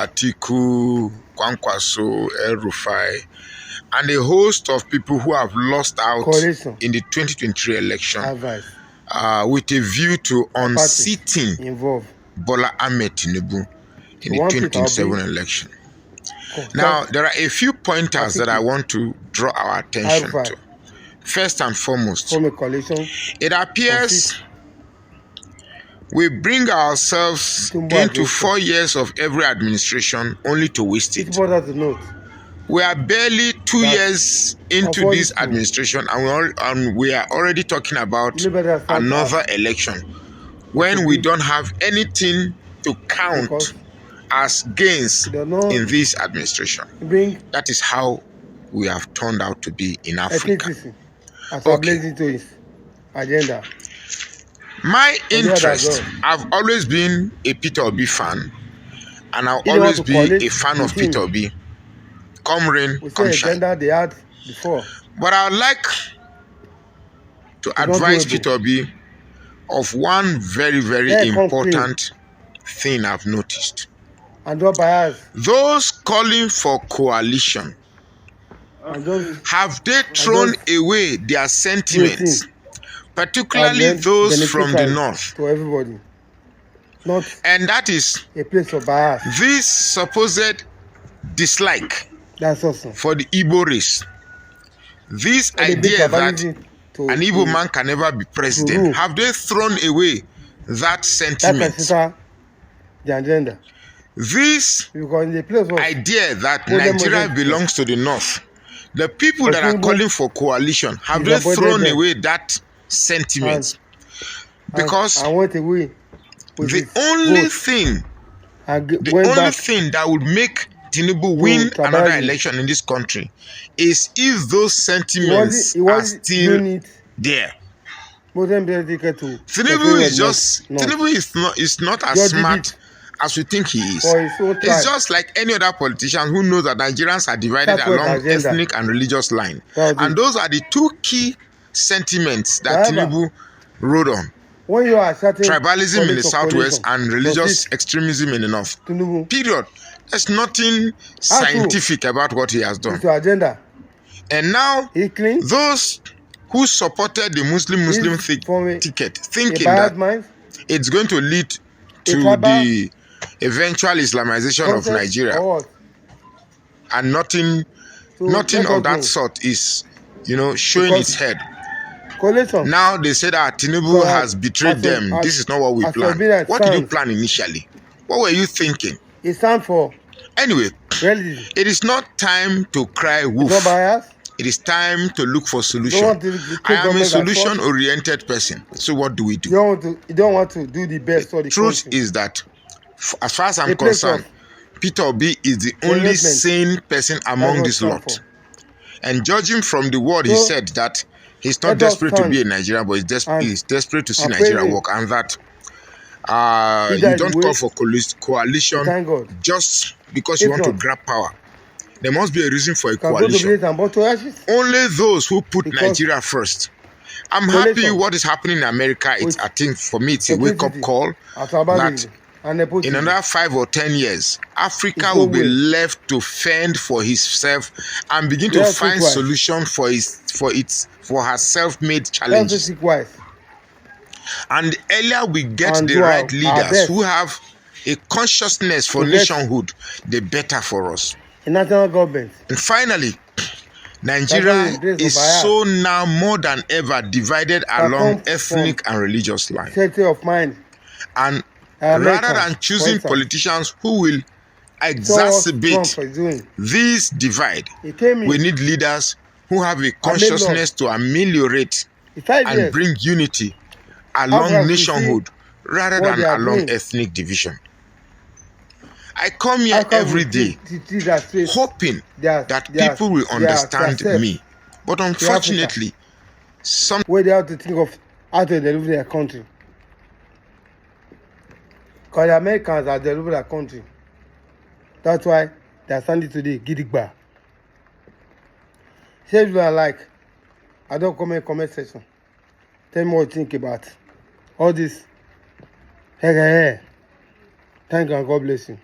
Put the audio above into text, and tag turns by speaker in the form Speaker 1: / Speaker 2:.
Speaker 1: Atiku, Kwankwaso, El Rufai, and a host of people who have lost out in the 2023 election with a view to unseating Bola Ahmed Tinubu in the 2027 election. Now, there are a few pointers that I want to draw our attention to. First and foremost, it appears we bring ourselves into 4 years of every administration only to waste it. We are barely 2 years into this administration and we are already talking about another election when we don't have anything to count as gains in this administration. That is how we have turned out to be in Africa. Okay. My interest, I've always been a Peter Obi fan, and I'll always be a fan of Peter Obi. Come rain, come shine. But I would like to advise Peter Obi of one very, very important thing I've noticed. Those calling for coalition, have they thrown away their sentiments, particularly those from the north? And that is this supposed dislike for the Igbo race. This idea that an Igbo man can never be president, have they thrown away that sentiment? This idea that Nigeria belongs to the north, the people that are calling for coalition, have they thrown away that sentiment? Because the only thing that would make Tinubu win another election in this country is if those sentiments are still there. Tinubu is not as smart as we think he is. It's just like any other politician who knows that Nigerians are divided along ethnic and religious lines. And those are the two key sentiments that Tinubu rode on. Tribalism in the southwest and religious extremism in the north. Period. There's nothing scientific about what he has done. And now, those who supported the Muslim ticket, thinking that it's going to lead to the eventual Islamization of Nigeria, and nothing of that sort is, showing its head. Now they say that Tinubu has betrayed them. This is not what we planned. What did you plan initially? What were you thinking? Anyway, it is not time to cry wolf. It is time to look for solution. I am a solution-oriented person. So what do we do?
Speaker 2: You don't want to do the best for the
Speaker 1: truth is that, as far as I'm concerned, Peter Obi is the only sane person among this lot. And judging from the word he said, that he's not desperate to be a Nigerian, but he's desperate to see Nigeria work, and that you don't call for coalition just because you want to grab power. There must be a reason for a coalition. Only those who put Nigeria first. I'm happy what is happening in America. I think for me it's a wake-up call that in another 5 or 10 years, Africa will be left to fend for itself and begin to find solutions for her self-made challenges. And the earlier we get the right leaders who have a consciousness for nationhood, the better for us.
Speaker 2: National government.
Speaker 1: And finally, Nigeria is so now more than ever divided along ethnic and religious lines. And rather than choosing politicians who will exacerbate this divide, we need leaders who have a consciousness to ameliorate and bring unity along nationhood rather than along ethnic division. I come here every day hoping that people will understand me. But unfortunately, some
Speaker 2: they have to think of how to deliver their country. Because the Americans are delivering their country. That's why they are standing today, gidigba. Say if you are like, I don't comment section. Tell me what you think about all this. Hey. Thank you and God bless you.